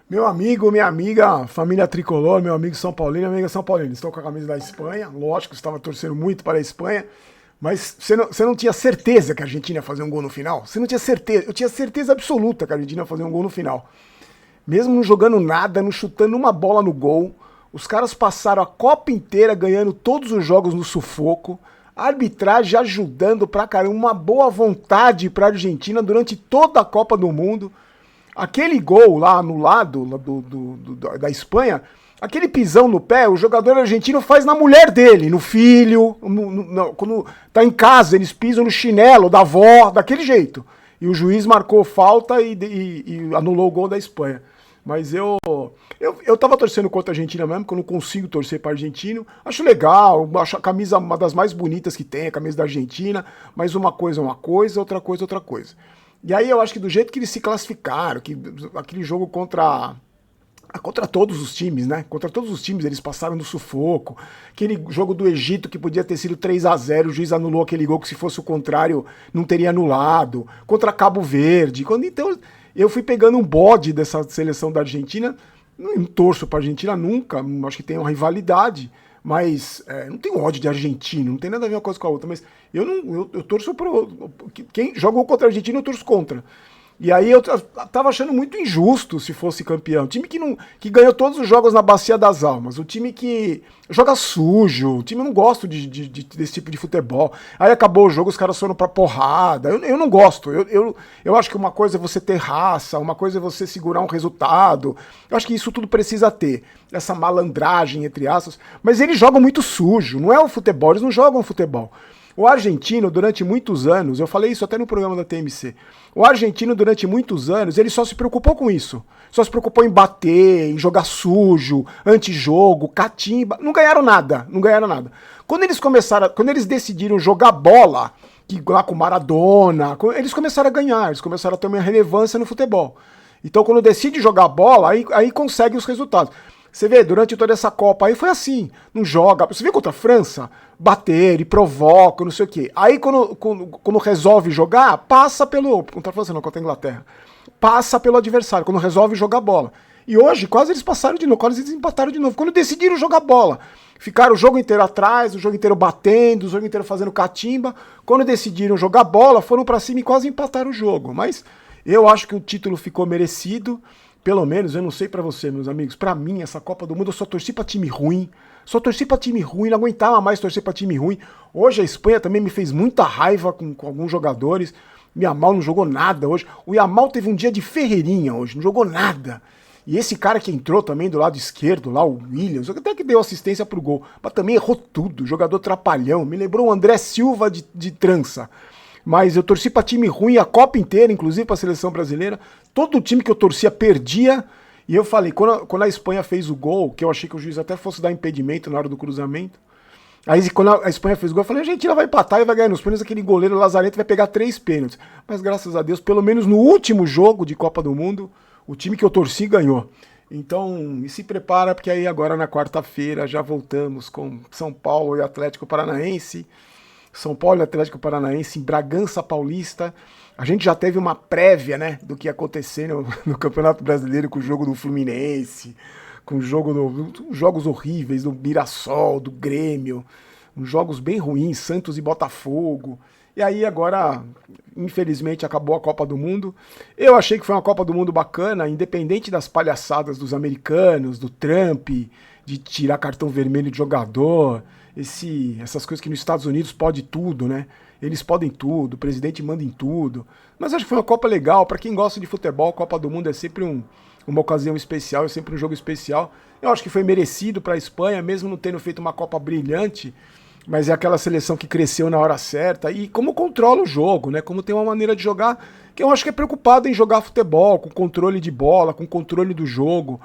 Meu amigo, minha amiga, família tricolor, meu amigo São Paulino, minha amiga São Paulino. Estou com a camisa da Espanha, lógico, estava torcendo muito para a Espanha, mas você não tinha certeza que a Argentina ia fazer um gol no final? Você não tinha certeza? Eu tinha certeza absoluta que a Argentina ia fazer um gol no final. Mesmo não jogando nada, não chutando uma bola no gol, os caras passaram a Copa inteira ganhando todos os jogos no sufoco, a arbitragem ajudando pra caramba, uma boa vontade pra Argentina durante toda a Copa do Mundo. Aquele gol lá anulado da Espanha, aquele pisão no pé, o jogador argentino faz na mulher dele, no filho, quando tá em casa, eles pisam no chinelo da avó, daquele jeito. E o juiz marcou falta e anulou o gol da Espanha. Mas eu tava torcendo contra a Argentina mesmo, porque eu não consigo torcer para argentino. Acho legal, acho a camisa uma das mais bonitas que tem, a camisa da Argentina, mas uma coisa é uma coisa, outra coisa é outra coisa. E aí eu acho que do jeito que eles se classificaram, que aquele jogo contra todos os times, né? Contra todos os times eles passaram no sufoco. Aquele jogo do Egito que podia ter sido 3-0, o juiz anulou aquele gol que se fosse o contrário não teria anulado. Contra Cabo Verde. Então eu fui pegando um bode dessa seleção da Argentina. Não torço pra Argentina nunca, acho que tem uma rivalidade. Mas não tem ódio de argentino, não tem nada a ver uma coisa com a outra. Mas eu torço pro. Quem jogou contra a Argentina, eu torço contra. E aí eu tava achando muito injusto se fosse campeão. O time que ganhou todos os jogos na Bacia das Almas. O time que joga sujo. O time eu não gosto desse tipo de futebol. Aí acabou o jogo, os caras foram pra porrada. Eu não gosto. Eu acho que uma coisa é você ter raça, uma coisa é você segurar um resultado. Eu acho que isso tudo precisa ter. Essa malandragem, entre aspas. Mas eles jogam muito sujo. Não é o futebol, eles não jogam futebol. O argentino, durante muitos anos, eu falei isso até no programa da TMC, o argentino, durante muitos anos, ele só se preocupou com isso. Só se preocupou em bater, em jogar sujo, antijogo, catimba. Não ganharam nada, não ganharam nada. Quando eles decidiram jogar bola, que lá com Maradona, eles começaram a ganhar, eles começaram a ter uma relevância no futebol. Então, quando decide jogar bola, aí consegue os resultados. Você vê, durante toda essa Copa aí foi assim, não joga. Você vê contra a França? Bater e provoca, não sei o quê. Aí quando resolve jogar, passa pelo. Contra a França não, contra a Inglaterra. Passa pelo adversário, quando resolve jogar bola. E hoje quase eles passaram de novo, quase eles empataram de novo. Quando decidiram jogar bola, ficaram o jogo inteiro atrás, o jogo inteiro batendo, o jogo inteiro fazendo catimba. Quando decidiram jogar bola, foram pra cima e quase empataram o jogo. Mas eu acho que o título ficou merecido. Pelo menos, eu não sei pra você, meus amigos, pra mim, essa Copa do Mundo, eu só torci pra time ruim. Só torci pra time ruim, não aguentava mais torcer pra time ruim. Hoje a Espanha também me fez muita raiva com alguns jogadores. O Yamal não jogou nada hoje. O Yamal teve um dia de ferreirinha hoje, não jogou nada. E esse cara que entrou também do lado esquerdo, lá, o Williams, até que deu assistência pro gol, mas também errou tudo, jogador trapalhão. Me lembrou o André Silva de trança. Mas eu torci pra time ruim a Copa inteira, inclusive pra seleção brasileira. Todo time que eu torcia perdia. E eu falei, quando a Espanha fez o gol, que eu achei que o juiz até fosse dar impedimento na hora do cruzamento. Aí quando a Espanha fez o gol, eu falei, a Argentina vai empatar e vai ganhar nos pênaltis, aquele goleiro Lazarento vai pegar 3 pênaltis. Mas graças a Deus, pelo menos no último jogo de Copa do Mundo, o time que eu torci ganhou. Então, e se prepara, porque aí agora na quarta-feira já voltamos com São Paulo e Atlético Paranaense. São Paulo e Atlético Paranaense em Bragança Paulista. A gente já teve uma prévia, né, do que ia acontecer no Campeonato Brasileiro com o jogo do Fluminense, com o jogo jogos horríveis do Mirassol, do Grêmio, uns jogos bem ruins, Santos e Botafogo. E aí agora, infelizmente, acabou a Copa do Mundo. Eu achei que foi uma Copa do Mundo bacana, independente das palhaçadas dos americanos, do Trump, de tirar cartão vermelho de jogador, essas coisas que nos Estados Unidos pode tudo, né? Eles podem tudo, o presidente manda em tudo. Mas acho que foi uma Copa legal. Para quem gosta de futebol, a Copa do Mundo é sempre uma ocasião especial, é sempre um jogo especial. Eu acho que foi merecido para a Espanha, mesmo não tendo feito uma Copa brilhante, mas é aquela seleção que cresceu na hora certa e como controla o jogo, né? Como tem uma maneira de jogar que eu acho que é preocupada em jogar futebol, com controle de bola, com controle do jogo.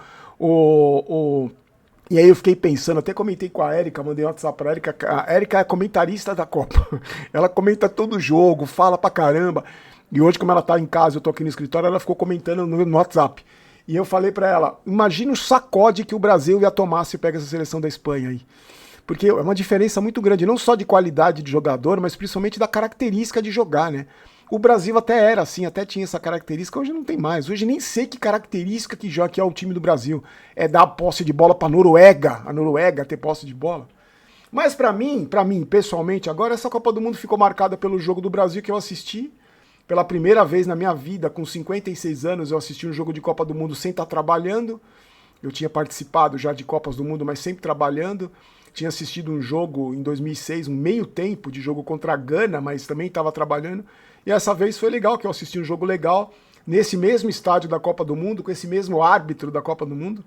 E aí eu fiquei pensando, até comentei com a Érica, mandei um WhatsApp pra Érica, a Érica é comentarista da Copa. Ela comenta todo o jogo, fala pra caramba. E hoje, como ela tá em casa, eu tô aqui no escritório, ela ficou comentando no WhatsApp. E eu falei pra ela, imagina o sacode que o Brasil ia tomar se pega essa seleção da Espanha aí. Porque é uma diferença muito grande, não só de qualidade de jogador, mas principalmente da característica de jogar, né? O Brasil até era assim, até tinha essa característica, hoje não tem mais. Hoje nem sei que característica que joga que é o time do Brasil. É dar posse de bola pra Noruega, a Noruega ter posse de bola. Mas pra mim, pessoalmente, agora essa Copa do Mundo ficou marcada pelo jogo do Brasil que eu assisti. Pela primeira vez na minha vida, com 56 anos, eu assisti um jogo de Copa do Mundo sem estar trabalhando. Eu tinha participado já de Copas do Mundo, mas sempre trabalhando. Tinha assistido um jogo em 2006, um meio tempo de jogo contra a Gana, mas também estava trabalhando. E essa vez foi legal, que eu assisti um jogo legal, nesse mesmo estádio da Copa do Mundo, com esse mesmo árbitro da Copa do Mundo.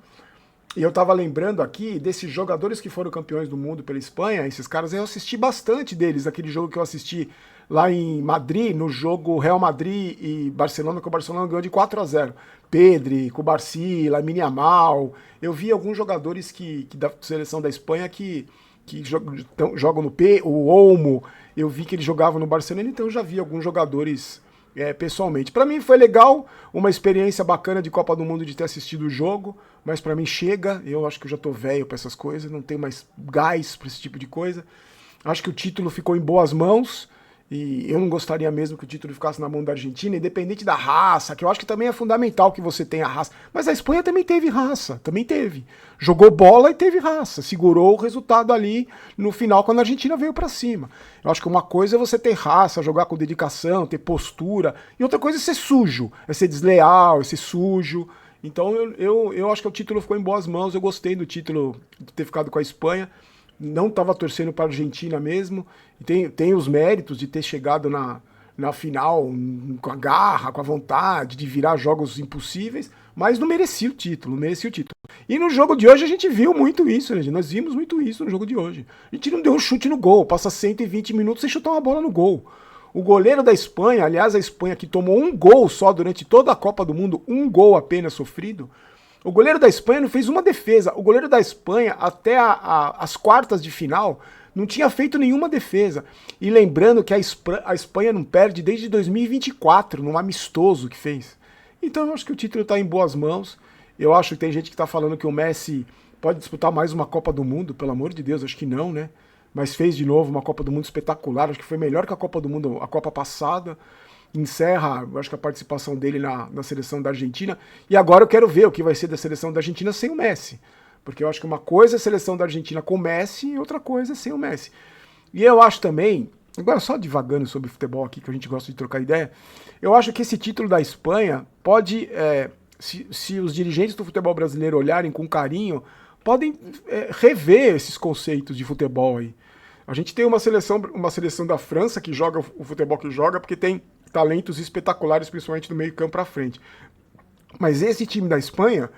E eu tava lembrando aqui desses jogadores que foram campeões do mundo pela Espanha, esses caras, eu assisti bastante deles, aquele jogo que eu assisti lá em Madrid, no jogo Real Madrid e Barcelona, que o Barcelona ganhou de 4-0. Pedri, Cubarsí, Lamine Yamal, eu vi alguns jogadores que da seleção da Espanha que jogam no P, o Olmo, eu vi que ele jogava no Barcelona, então eu já vi alguns jogadores pessoalmente. Para mim foi legal, uma experiência bacana de Copa do Mundo de ter assistido o jogo, mas para mim chega, eu acho que eu já tô velho para essas coisas, não tenho mais gás para esse tipo de coisa. Acho que o título ficou em boas mãos, e eu não gostaria mesmo que o título ficasse na mão da Argentina, independente da raça, que eu acho que também é fundamental que você tenha raça. Mas a Espanha também teve raça, também teve. Jogou bola e teve raça, segurou o resultado ali no final quando a Argentina veio pra cima. Eu acho que uma coisa é você ter raça, jogar com dedicação, ter postura, e outra coisa é ser sujo, é ser desleal, é ser sujo. Então eu acho que o título ficou em boas mãos, eu gostei do título de ter ficado com a Espanha. Não estava torcendo para a Argentina mesmo, e tem os méritos de ter chegado na final com a garra, com a vontade de virar jogos impossíveis, mas não merecia o título, não merecia o título. E no jogo de hoje a gente viu muito isso, né? Nós vimos muito isso no jogo de hoje. A gente não deu um chute no gol, passa 120 minutos sem chutar uma bola no gol. O goleiro da Espanha, aliás, a Espanha que tomou um gol só durante toda a Copa do Mundo, um gol apenas sofrido, o goleiro da Espanha não fez uma defesa. O goleiro da Espanha, até as quartas de final, não tinha feito nenhuma defesa. E lembrando que a Espanha não perde desde 2024, num amistoso que fez. Então eu acho que o título está em boas mãos. Eu acho que tem gente que está falando que o Messi pode disputar mais uma Copa do Mundo. Pelo amor de Deus, acho que não, né? Mas fez de novo uma Copa do Mundo espetacular. Acho que foi melhor que a Copa do Mundo, a Copa passada. Encerra, acho que a participação dele na seleção da Argentina. E agora eu quero ver o que vai ser da seleção da Argentina sem o Messi. Porque eu acho que uma coisa é a seleção da Argentina com o Messi e outra coisa é sem o Messi. E eu acho também, agora só divagando sobre futebol aqui, que a gente gosta de trocar ideia, eu acho que esse título da Espanha pode, se os dirigentes do futebol brasileiro olharem com carinho, podem rever esses conceitos de futebol aí. A gente tem uma seleção da França que joga o futebol que joga, porque tem talentos espetaculares, principalmente do meio campo para frente. Mas esse time da Espanha,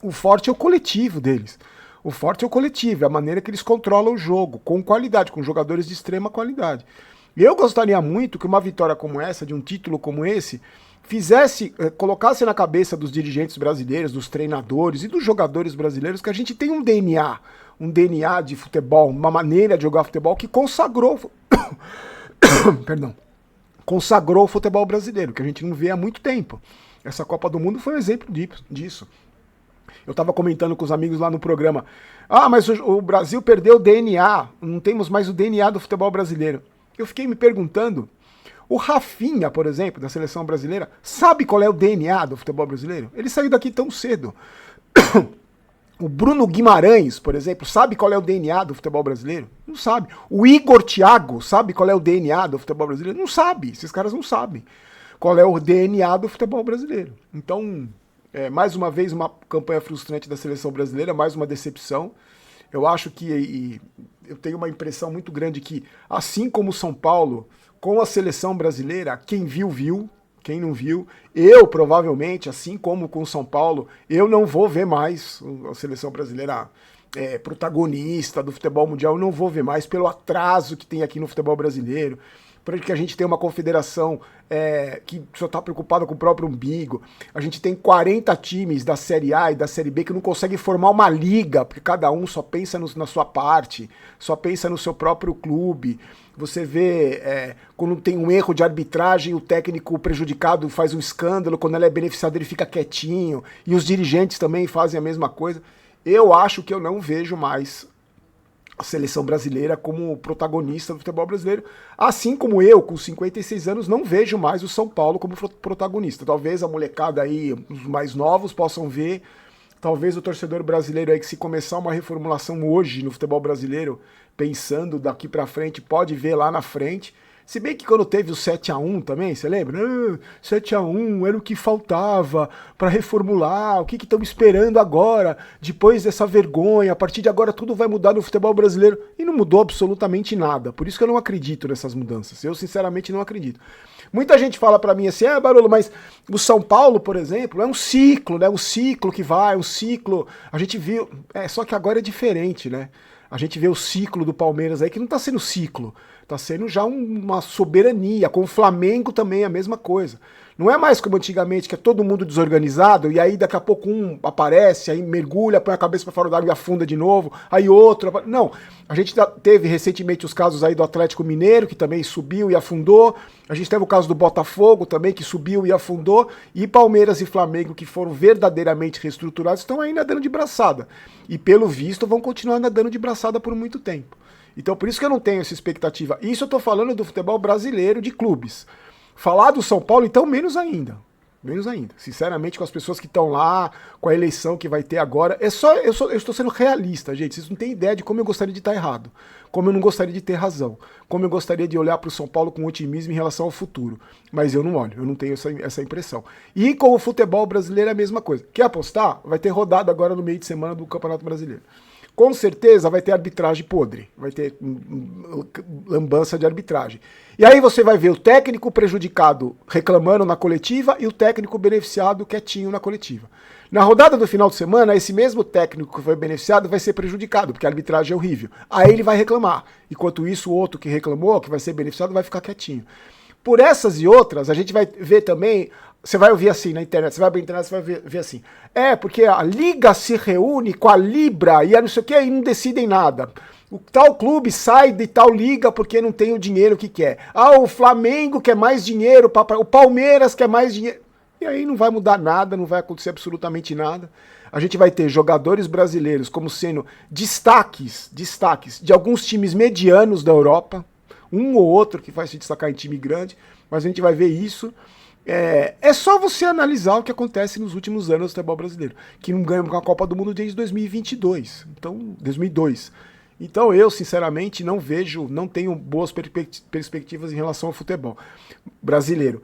o forte é o coletivo deles. O forte é o coletivo, é a maneira que eles controlam o jogo, com qualidade, com jogadores de extrema qualidade. E eu gostaria muito que uma vitória como essa, de um título como esse, colocasse na cabeça dos dirigentes brasileiros, dos treinadores e dos jogadores brasileiros que a gente tem um DNA de futebol, uma maneira de jogar futebol que consagrou perdão, consagrou o futebol brasileiro, que a gente não vê há muito tempo. Essa Copa do Mundo foi um exemplo disso. Eu estava comentando com os amigos lá no programa, mas o Brasil perdeu o DNA, não temos mais o DNA do futebol brasileiro. Eu fiquei me perguntando, o Rafinha, por exemplo, da seleção brasileira, sabe qual é o DNA do futebol brasileiro? Ele saiu daqui tão cedo. O Bruno Guimarães, por exemplo, sabe qual é o DNA do futebol brasileiro? Não sabe. O Igor Thiago sabe qual é o DNA do futebol brasileiro? Não sabe. Esses caras não sabem qual é o DNA do futebol brasileiro. Então, mais uma vez, uma campanha frustrante da seleção brasileira, mais uma decepção. Eu acho que eu tenho uma impressão muito grande que, assim como o São Paulo, com a seleção brasileira, quem viu, viu. Quem não viu, eu provavelmente, assim como com o São Paulo, eu não vou ver mais a seleção brasileira protagonista do futebol mundial, eu não vou ver mais pelo atraso que tem aqui no futebol brasileiro, porque a gente tem uma confederação que só está preocupada com o próprio umbigo, a gente tem 40 times da Série A e da Série B que não conseguem formar uma liga, porque cada um só pensa na sua parte, só pensa no seu próprio clube. Você vê, quando tem um erro de arbitragem, o técnico prejudicado faz um escândalo, quando ele é beneficiado ele fica quietinho, e os dirigentes também fazem a mesma coisa. Eu acho que eu não vejo mais a seleção brasileira como protagonista do futebol brasileiro, assim como eu, com 56 anos, não vejo mais o São Paulo como protagonista. Talvez a molecada aí, os mais novos, possam ver, talvez o torcedor brasileiro aí que se começar uma reformulação hoje no futebol brasileiro, pensando daqui pra frente, pode ver lá na frente. Se bem que quando teve o 7-1 também, você lembra? 7-1 era o que faltava para reformular, o que estão esperando agora, depois dessa vergonha, a partir de agora tudo vai mudar no futebol brasileiro. E não mudou absolutamente nada, por isso que eu não acredito nessas mudanças, eu sinceramente não acredito. Muita gente fala para mim assim, Barolo, mas o São Paulo, por exemplo, é um ciclo, né? Um ciclo que vai, um ciclo, a gente viu, só que agora é diferente, né? A gente vê o ciclo do Palmeiras aí, que não tá sendo ciclo, tá sendo já uma soberania, com o Flamengo também é a mesma coisa. Não é mais como antigamente, que é todo mundo desorganizado, e aí daqui a pouco um aparece, aí mergulha, põe a cabeça para fora d'água e afunda de novo, aí outro... Não, a gente teve recentemente os casos aí do Atlético Mineiro, que também subiu e afundou, a gente teve o caso do Botafogo também, que subiu e afundou, e Palmeiras e Flamengo, que foram verdadeiramente reestruturados, estão aí nadando de braçada. E pelo visto vão continuar nadando de braçada por muito tempo. Então por isso que eu não tenho essa expectativa. Isso eu tô falando do futebol brasileiro de clubes. Falar do São Paulo, então, menos ainda. Menos ainda. Sinceramente, com as pessoas que estão lá, com a eleição que vai ter agora. Eu estou sendo realista, gente. Vocês não têm ideia de como eu gostaria de estar errado. Como eu não gostaria de ter razão. Como eu gostaria de olhar para o São Paulo com otimismo em relação ao futuro. Mas eu não olho, eu não tenho essa impressão. E com o futebol brasileiro é a mesma coisa. Quer apostar? Vai ter rodada agora no meio de semana do Campeonato Brasileiro. Com certeza vai ter arbitragem podre, vai ter lambança de arbitragem. E aí você vai ver o técnico prejudicado reclamando na coletiva e o técnico beneficiado quietinho na coletiva. Na rodada do final de semana, esse mesmo técnico que foi beneficiado vai ser prejudicado, porque a arbitragem é horrível. Aí ele vai reclamar. Enquanto isso, o outro que reclamou, que vai ser beneficiado, vai ficar quietinho. Por essas e outras, a gente vai ver também... Você vai ouvir assim na internet, você vai abrir a internet, você vai ver assim. Porque a Liga se reúne com a Libra e a não sei o que e não decidem nada. O tal clube sai de tal liga porque não tem o dinheiro que quer. O Flamengo quer mais dinheiro, o Palmeiras quer mais dinheiro. E aí não vai mudar nada, não vai acontecer absolutamente nada. A gente vai ter jogadores brasileiros como sendo destaques de alguns times medianos da Europa. Um ou outro que vai se destacar em time grande, mas a gente vai ver isso. É só você analisar o que acontece nos últimos anos do futebol brasileiro, que não ganha a Copa do Mundo desde 2022, então 2002. Então eu, sinceramente, não tenho boas perspectivas em relação ao futebol brasileiro.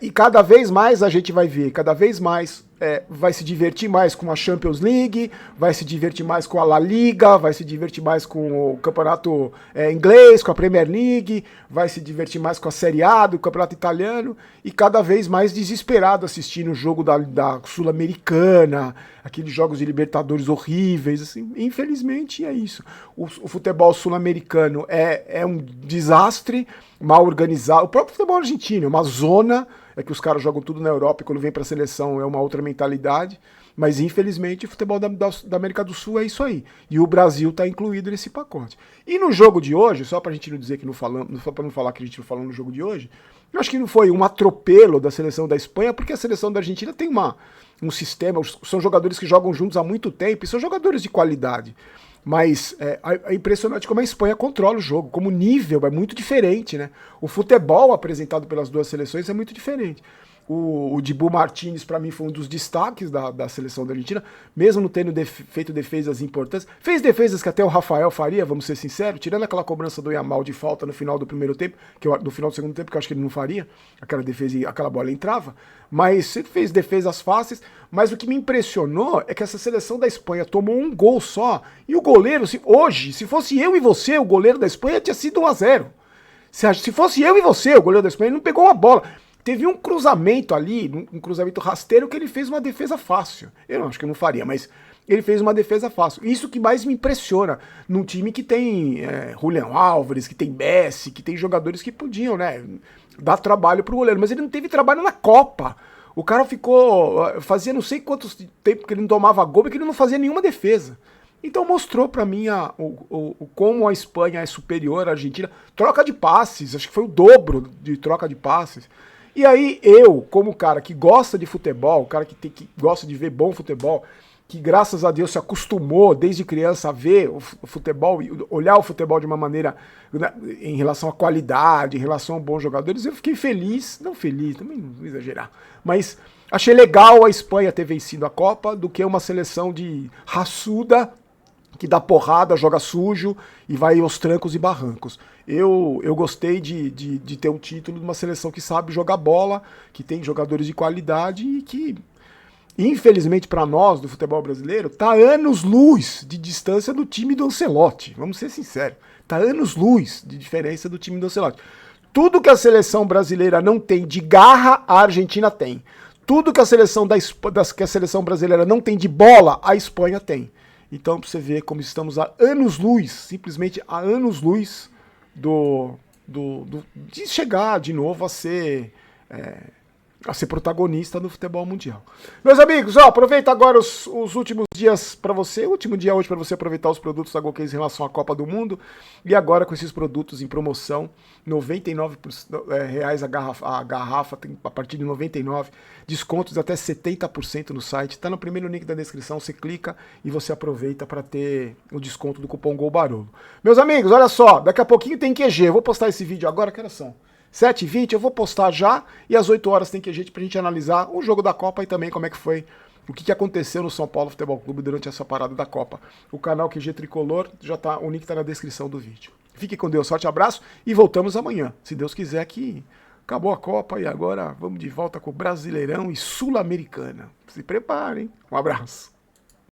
E cada vez mais a gente vai ver, cada vez mais vai se divertir mais com a Champions League, vai se divertir mais com a La Liga, vai se divertir mais com o campeonato inglês, com a Premier League, vai se divertir mais com a Série A do campeonato italiano e cada vez mais desesperado assistindo o jogo da Sul-Americana, aqueles jogos de Libertadores horríveis, assim. Infelizmente é isso. O futebol sul-americano é um desastre, mal organizado. O próprio futebol argentino é uma zona, que os caras jogam tudo na Europa e quando vem pra seleção é uma outra mentalidade, mas infelizmente o futebol da América do Sul é isso aí. E o Brasil tá incluído nesse pacote. E no jogo de hoje, só pra gente não dizer que não falamos, só pra não falar que a gente não falou no jogo de hoje, eu acho que não foi um atropelo da seleção da Espanha, porque a seleção da Argentina tem um sistema, são jogadores que jogam juntos há muito tempo e são jogadores de qualidade. Mas é impressionante como a Espanha controla o jogo, como o nível é muito diferente, né? O futebol apresentado pelas duas seleções é muito diferente. O Dibu Martínez, para mim, foi um dos destaques da seleção da Argentina, mesmo não tendo feito defesas importantes. Fez defesas que até o Rafael faria, vamos ser sinceros, tirando aquela cobrança do Yamal de falta no final do primeiro tempo, no final do segundo tempo, que eu acho que ele não faria, aquela defesa e aquela bola entrava. Mas ele fez defesas fáceis, mas o que me impressionou é que essa seleção da Espanha tomou um gol só, e o goleiro, se fosse eu e você, o goleiro da Espanha tinha sido 1-0. Se fosse eu e você, o goleiro da Espanha, ele não pegou uma bola. Teve um cruzamento ali, um cruzamento rasteiro, que ele fez uma defesa fácil. Eu acho que eu não faria, mas ele fez uma defesa fácil. Isso que mais me impressiona num time que tem Julián Álvares, que tem Messi, que tem jogadores que podiam, né, dar trabalho pro goleiro. Mas ele não teve trabalho na Copa. O cara fazia não sei quanto tempo que ele não tomava gol, porque ele não fazia nenhuma defesa. Então mostrou pra mim como a Espanha é superior à Argentina. Troca de passes, acho que foi o dobro de troca de passes. E aí eu, como cara que gosta de futebol, cara que gosta de ver bom futebol, que graças a Deus se acostumou desde criança a ver o futebol, olhar o futebol de uma maneira, né, em relação à qualidade, em relação a bons jogadores, eu fiquei feliz, não feliz, também não vou exagerar, mas achei legal a Espanha ter vencido a Copa do que uma seleção de raçuda, que dá porrada, joga sujo e vai aos trancos e barrancos. Eu gostei de ter um título de uma seleção que sabe jogar bola, que tem jogadores de qualidade e que, infelizmente para nós do futebol brasileiro, tá anos-luz de distância do time do Ancelotti. Vamos ser sinceros. Tá anos-luz de diferença do time do Ancelotti. Tudo que a seleção brasileira não tem de garra, a Argentina tem. Tudo que a seleção que a seleção brasileira não tem de bola, a Espanha tem. Então, pra você ver como estamos a anos-luz, simplesmente a anos-luz de chegar de novo a ser protagonista no futebol mundial. Meus amigos, ó, aproveita agora os últimos dias para você, o último dia hoje para você aproveitar os produtos da GoCase em relação à Copa do Mundo, e agora com esses produtos em promoção, R$ 99 reais a garrafa, tem a partir de 99, descontos até 70% no site, tá no primeiro link da descrição, você clica e você aproveita para ter o desconto do cupom GOLBAROLO. Meus amigos, olha só, daqui a pouquinho tem QG, eu vou postar esse vídeo agora, que horas são? 7h20, eu vou postar já, e às 8 horas tem que pra gente analisar o jogo da Copa e também como é que foi, o que aconteceu no São Paulo Futebol Clube durante essa parada da Copa. O canal QG Tricolor, o link tá na descrição do vídeo. Fique com Deus, forte abraço e voltamos amanhã, se Deus quiser, que acabou a Copa e agora vamos de volta com o Brasileirão e Sul-Americana. Se preparem, um abraço.